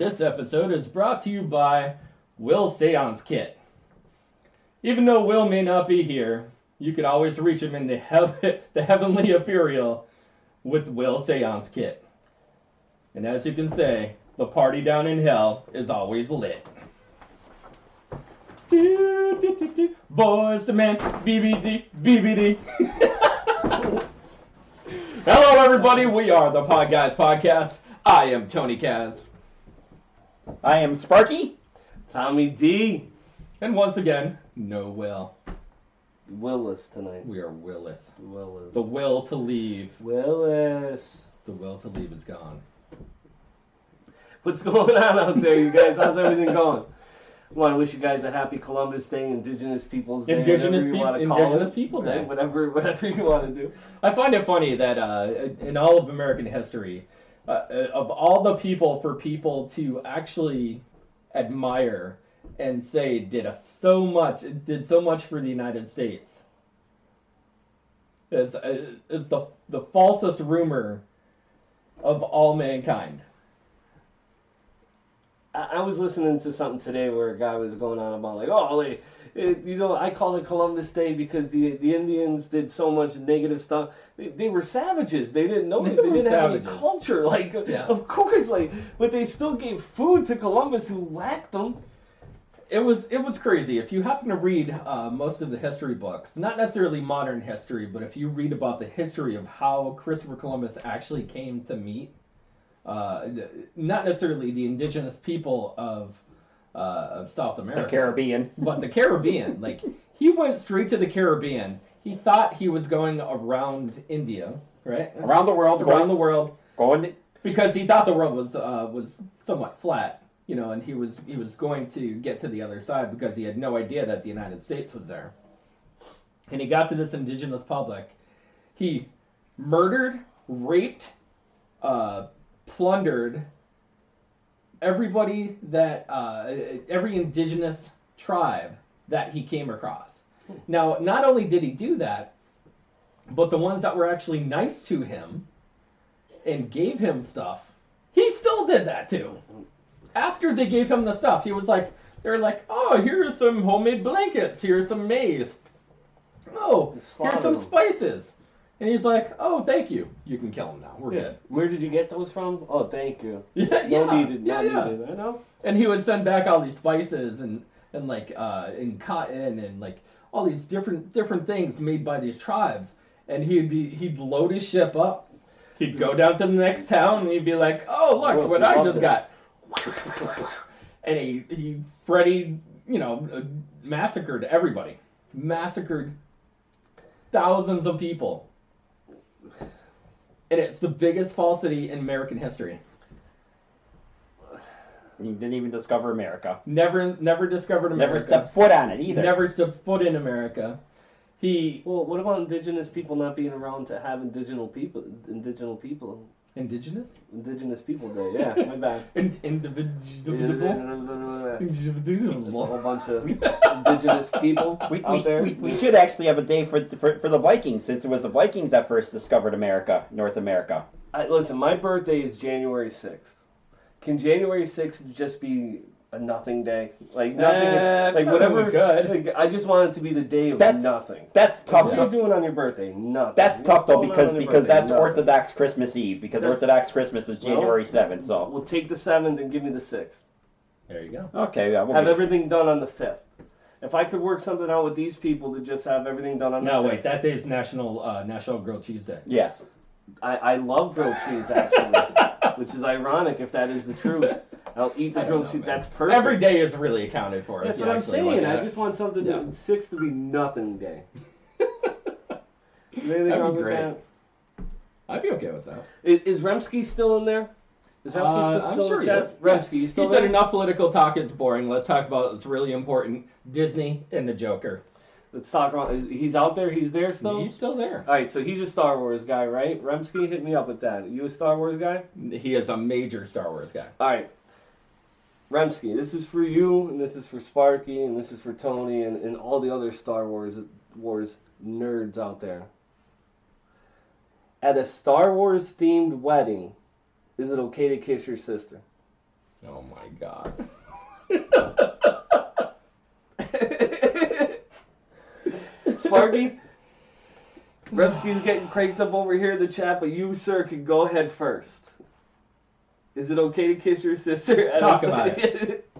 This episode is brought to you by Will Seance Kit. Even though Will may not be here, you can always reach him in the heavenly ethereal with Will Seance Kit. And as you can say, the party down in hell is always lit. Boys to men, BBD, BBD. Hello everybody, we are the Podguyz Podcast. I am Tony Kaz. I am Sparky. Tommy D. And once again, no Will. Willis tonight. We are Willis. Willis. The will to leave. Willis. The will to leave is gone. What's going on out there, you guys? How's everything going? I want to wish you guys a happy Columbus Day, Indigenous Peoples Day, Indigenous People Day. Whatever you want to do. I find it funny that in all of American history, of all the people for people to actually admire and say did so much for the United States, is the falsest rumor of all mankind. I was listening to something today where a guy was going on about I call it Columbus Day because the Indians did so much negative stuff. They were savages. They didn't know. They didn't have any culture. Of course, but they still gave food to Columbus, who whacked them. It was crazy. If you happen to read most of the history books, not necessarily modern history, but if you read about the history of how Christopher Columbus actually came to meet, not necessarily the indigenous people of South America, the Caribbean, but the Caribbean. He went straight to the Caribbean. He thought he was going around India, right? Around the world, because he thought the world was somewhat flat. And he was going to get to the other side because he had no idea that the United States was there. And he got to this indigenous public. He murdered, raped, plundered everybody every indigenous tribe that he came across. Now, not only did he do that, but the ones that were actually nice to him and gave him stuff, he still did that too. After they gave him the stuff, they were like, oh, here's some homemade blankets, here's some maize. Oh, here's some spices. And he's like, oh, thank you. You can kill him now. We're good. Where did you get those from? Oh, thank you. Needed. I know. And he would send back all these spices and cotton and all these different things made by these tribes. And he'd load his ship up. He'd go down to the next town and he'd be like, oh, look what I just got. And Freddie, massacred everybody. Massacred thousands of people. And it's the biggest falsity in American history. He didn't even discover America. Never discovered America. Never stepped foot on it either. Never stepped foot in America. Well, what about indigenous people not being around to have indigenous people? Indigenous? Indigenous People Day, yeah, my bad. Individual? It's a whole bunch of indigenous people out there. We should actually have a day for the Vikings, since it was the Vikings that first discovered North America. Listen, my birthday is January 6th. Can January 6th just be a nothing day? Nothing. Whatever. Good. I just want it to be the day of nothing. That's tough. What are you doing on your birthday? Nothing. That's tough though, because that's nothing. Orthodox Christmas Eve. Because Orthodox Christmas is January 7th. So we'll take the 7th and give me the 6th. There you go. Okay. Have everything done on the 5th. If I could work something out with these people to just have everything done on the 5th. No, wait. That day is National Grilled Cheese Day. Yes. I love grilled cheese actually, which is ironic if that is the truth. I'll eat the grilled cheese. That's perfect. Every day is really accounted for. That's what I'm saying. I just want something 6 to be nothing day. That'd be great. I'd be okay with that. Is Remsky still in there? Is Remsky I'm sure he is. Remsky, you still there? He said enough political talk, it's boring. Let's talk about what's really important. Disney and the Joker. Let's talk about. He's out there. He's there still. He's still there. All right, so he's a Star Wars guy, right? Remsky, hit me up with that. You a Star Wars guy? He is a major Star Wars guy. All right, Remsky, this is for you, and this is for Sparky, and this is for Tony, and all the other Star Wars nerds out there. At a Star Wars themed wedding, is it okay to kiss your sister? Oh my God. Sparky, Rebsky's getting cranked up over here in the chat, but you, sir, can go ahead first. Is it okay to kiss your sister? Talk about it.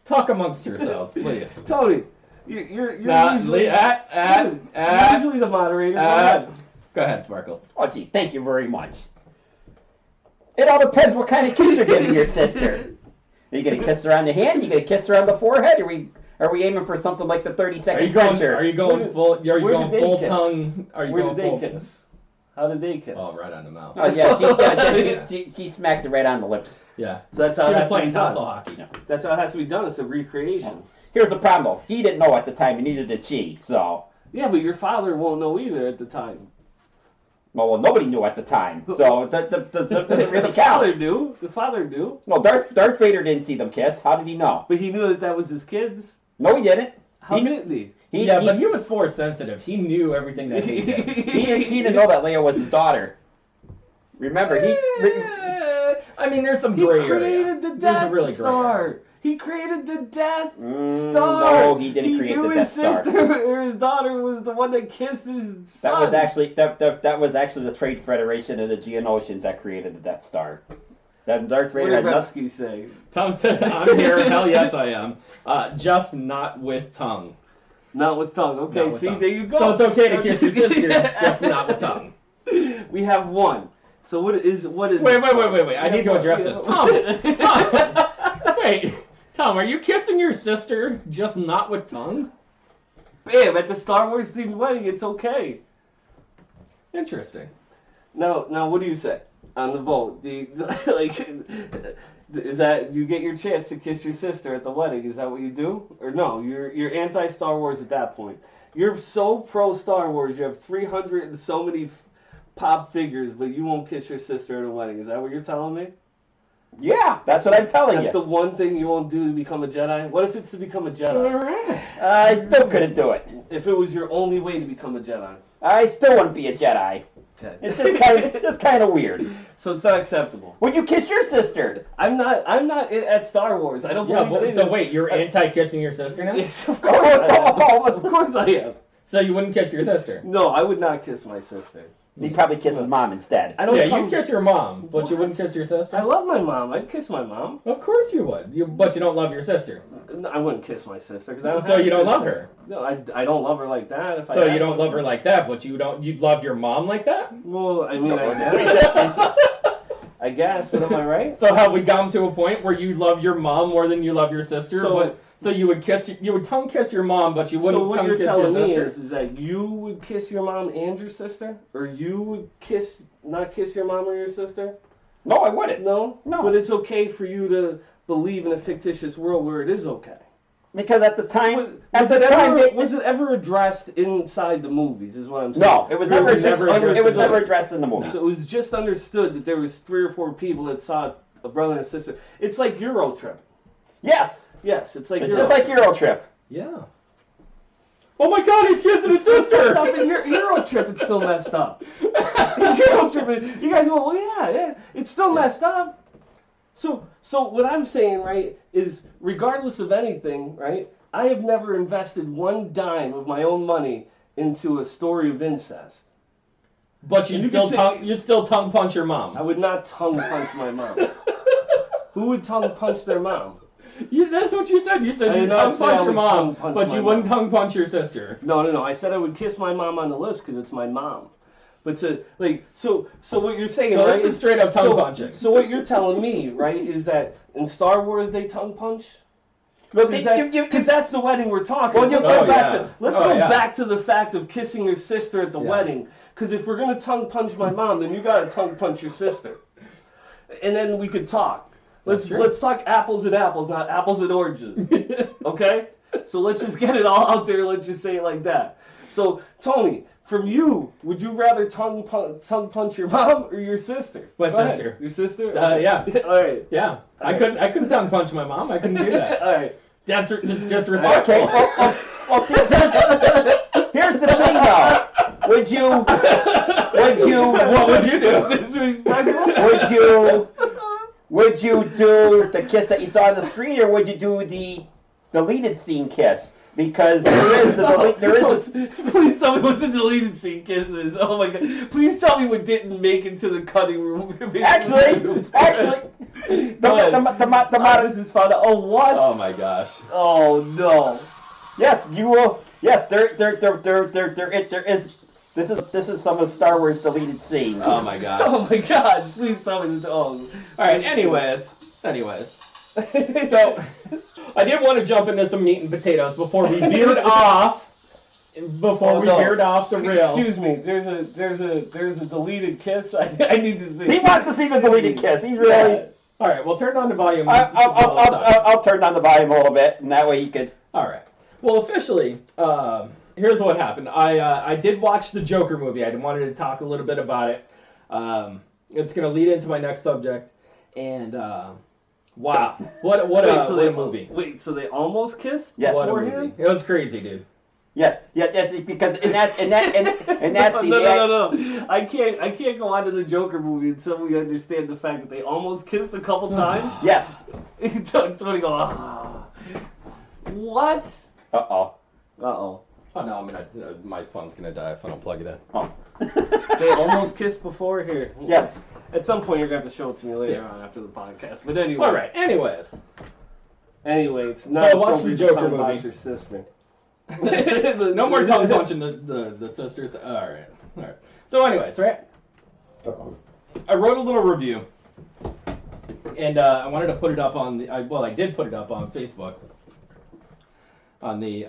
Talk amongst yourselves, please. Tony, you're usually usually the moderator. Go ahead. Go ahead, Sparkles. Oh, gee, thank you very much. It all depends what kind of kiss you're giving your sister. Are you going to kiss her on the hand? Are you going to kiss her on the forehead? Are we aiming for something like the 30-second Frencher? Are you going full? Are you going full kiss? tongue? Are you Where going did full? they kiss? How did they kiss? Oh, right on the mouth. Oh yeah, she smacked it right on the lips. Yeah. So that's how She it was has to be playing done. tonsil hockey. That's how it has to be done. It's a recreation. Here's the problem though. He didn't know at the time, and neither did she. So. Yeah, but your father won't know either at the time. Well, nobody knew at the time, so it doesn't really The count. father knew. The father knew. No, Darth Vader didn't see them kiss. How did he know? But he knew that was his kids. No, he didn't. How didn't he? But he was force sensitive. He knew everything that he did. He didn't know that Leia was his daughter. Remember, I mean, there's some gray He created the Death really Star. He created the Death Star. No, he didn't create the Death Star. His sister or his daughter was the one that kissed his son. That was actually the Trade Federation of the Geonosians that created the Death Star. That Darth Vader What had did nothing. Rebsky say? Tom said, "I'm here. Hell yes, I am. Just not with tongue." Not with tongue. Okay, Not with see, tongue. there you go. So it's okay to kiss your sister, just not with tongue. We have one. So what is? Wait. I need to address this. Tom. Wait. Tom, are you kissing your sister just not with tongue? Bam! At the Star Wars themed wedding, it's okay. Interesting. Now, what do you say on the vote? Is that you get your chance to kiss your sister at the wedding? Is that what you do, or no? You're anti Star Wars at that point. You're so pro Star Wars. You have 300 and so many pop figures, but you won't kiss your sister at a wedding. Is that what you're telling me? Yeah, that's what I'm telling That's you. the one thing you won't do to become a Jedi? What if it's to become a Jedi? All right. I still couldn't do it. If it was your only way to become a Jedi? I still wouldn't be a Jedi. Okay. It's just kind of weird. So it's not acceptable. Would you kiss your sister? I'm not at Star Wars. I don't believe it. So wait, you're anti-kissing your sister now? Yes, of course I am. Of course I am. So you wouldn't kiss your sister? No, I would not kiss my sister. He'd probably kiss his mom instead. I don't. Yeah, you'd kiss your mom, but you What? wouldn't kiss your sister? I love my mom. I'd kiss my mom. Of course you would. But you don't love your sister. No, I wouldn't kiss my sister because I don't. So have a you don't love sister. her. No, I don't love her like that. So you don't love her like that, but you'd love your mom like that? Well, I mean, I guess. But am I right? So have we gotten to a point where you love your mom more than you love your sister? So you would tongue kiss your mom, but you wouldn't So what tongue you're kiss telling your me sister? is that you would kiss your mom and your sister, or you would not kiss your mom or your sister? No, I wouldn't. No. No. But it's okay for you to believe in a fictitious world where it is okay. Because at the time, Was it ever addressed inside the movies? Is what I'm saying. no, it was never addressed in the movies. So it was just understood that there was 3 or 4 people that saw a brother and a sister. It's like Euro Trip. Yes, Yes, it's like it's Euro just like Euro Trip. Yeah. Oh my God, he's kissing his sister! Stop in Euro Trip, it's still messed up. Euro Trip, you guys go, well, yeah, it's still messed up. So what I'm saying, right, is regardless of anything, right, I have never invested one dime of my own money into a story of incest. But you still tongue punch your I mom. would not tongue punch my mom. Who would tongue punch their mom? That's what you said. You said I you'd did not tongue say I punch your would mom, tongue punch but my you wouldn't mom. tongue punch your sister. No. I said I would kiss my mom on the lips because it's my mom. But so what you're saying, So right? this is straight up tongue punching. So what you're telling me, right, is that in Star Wars they tongue punch? Because that's the wedding we're talking. Well, Let's go back to the fact of kissing your sister at the wedding. Because if we're gonna tongue punch my mom, then you gotta tongue punch your sister, and then we could talk. Let's talk apples and apples, not apples and oranges. Okay? So let's just get it all out there. Let's just say it like that. So Tony, from you, would you rather tongue punch your mom or your sister? My Go sister. Ahead. Your sister? Yeah. All right. Yeah. I couldn't tongue punch my mom. I couldn't do that. All right. That's disrespectful. Okay. Here's the thing, though. What would you do? Disrespectful? Would you do the kiss that you saw on the screen, or would you do the deleted scene kiss? Because Please tell me what the deleted scene kiss is. Oh my god! Please tell me what didn't make it to the cutting room. Actually, this is fun. Oh what? Oh my gosh. Oh no. Yes, you will. Yes, there is. This is some of Star Wars deleted scenes. Oh my gosh. Oh my god! Please tell me this. Oh. All right. Anyways. So, I did want to jump into some meat and potatoes before we veered off. Veered off the rails. Excuse me. There's a deleted kiss. I need to see. He wants to see the deleted kiss. He's really. Yeah. All right. Well, turn on the volume. I'll turn down the volume a little bit, and that way he could. All right. Well, officially, here's what happened. I did watch the Joker movie. I wanted to talk a little bit about it. It's going to lead into my next subject, and wow, what a movie! Wait, so they almost kissed? Yes. What a movie! It was crazy, dude. Yes, because in that scene. No. I can't go on to the Joker movie until we understand the fact that they almost kissed a couple times. Yes. Tony go, ah. What? Uh-oh. Oh no, my phone's gonna die if I don't plug it in. Oh. They almost kissed before here. Yes. At some point you're gonna have to show it to me later on after the podcast. But anyway. All right. Anyway, it's not so I watched the Joker movie. About your sister. No more tongue punching the sister. All right. So anyways, right? I wrote a little review, and I wanted to put it up on the. I did put it up on Facebook. On the.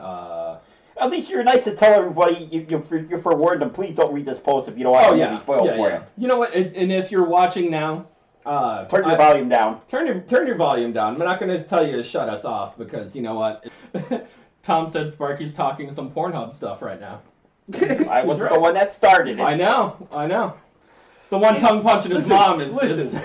At least you're nice to tell everybody you're forewarned them. Please don't read this post if you don't want to be spoiled for you. You know what? And if you're watching now, turn your volume down. Turn your volume down. I'm not going to tell you to shut us off because you know what? Tom said Sparky's talking some Pornhub stuff right now. I wasn't the one that started it. I know. The one tongue punching his mom is. Listen,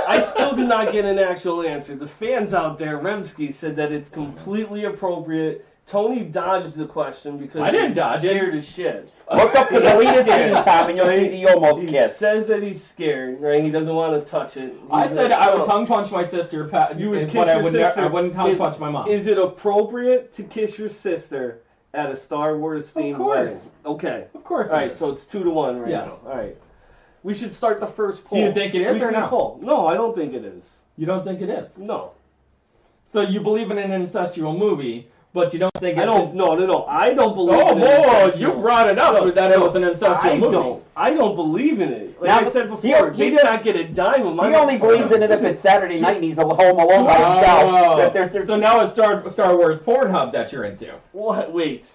I still did not get an actual answer. The fans out there, Remsky, said that it's completely appropriate. Tony dodged the question because I didn't dodge it. Scared as shit. Look up the deleted scene, Tom, and you'll see the almost kiss. He says that he's scared, right? He doesn't want to touch it. I said I would tongue punch my sister, you would kiss your sister. I wouldn't tongue punch my mom. Is it appropriate to kiss your sister at a Star Wars themed wedding? Okay. Of course. All right, so it's 2-1 right now. All right. We should start the first poll. Do you think it is or no? Poll. No, I don't think it is. You don't think it is? No. So you believe in an incestual movie, but you don't think it's... No. I don't believe in it. Oh, you brought it up that it was an incestual movie. I don't believe in it. Like I said before, he did not get a dime of money. He only believes in it if it's Saturday night and he's home alone by himself. So now it's Star Wars Pornhub that you're into. What? Wait.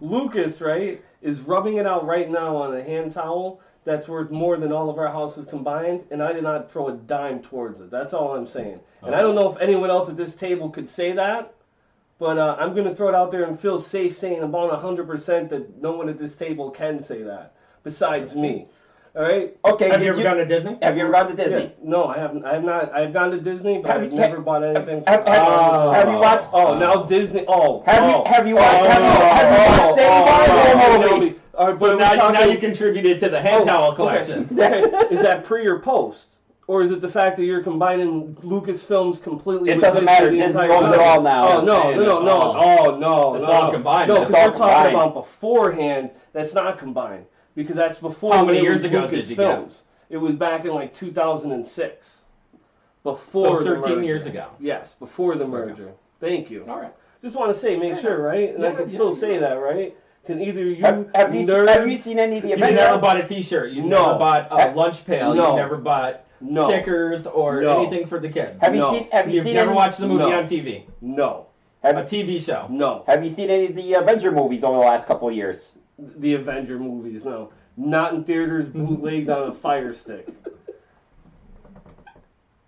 Lucas, right, is rubbing it out right now on a hand towel that's worth more than all of our houses combined, and I did not throw a dime towards it. That's all I'm saying. And I don't know if anyone else at this table could say that, but I'm going to throw it out there and feel safe saying about 100% that no one at this table can say that, besides me. All right? Okay. Have you ever gone to Disney? Have you ever gone to Disney? Yeah. No, I haven't. I have not. I've gone to Disney, but I've never bought anything. Have you watched? Oh, now Disney. Have you watched? Have you watched? But now you contributed to the hand towel collection. Okay. Is that pre or post? Or is it the fact that you're combining Lucasfilms completely it with doesn't matter. Disney owns it all now. Oh, no. It's all combined. No, because we're talking about beforehand. That's not combined. Because that's before. How many years ago did you get it? It was back in like 2006. Before the merger. 13 years ago. Yes, before the merger. Thank you. All right. Just want to say, make sure, right? And I can still say that, right? Can either you have you seen any of the Avengers? You never bought a T-shirt. You never bought a lunch pail. No. You never bought stickers or anything for the kids. You've never watched the movie on TV? No. A TV show? No. Have you seen any of the Avenger movies over the last couple of years? The Avenger movies, no. Not in theaters, bootlegged on a Fire Stick.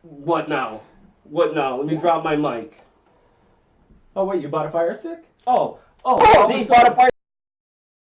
What now? Let me drop my mic. Oh, wait, you bought a Fire Stick? Oh, he bought a Fire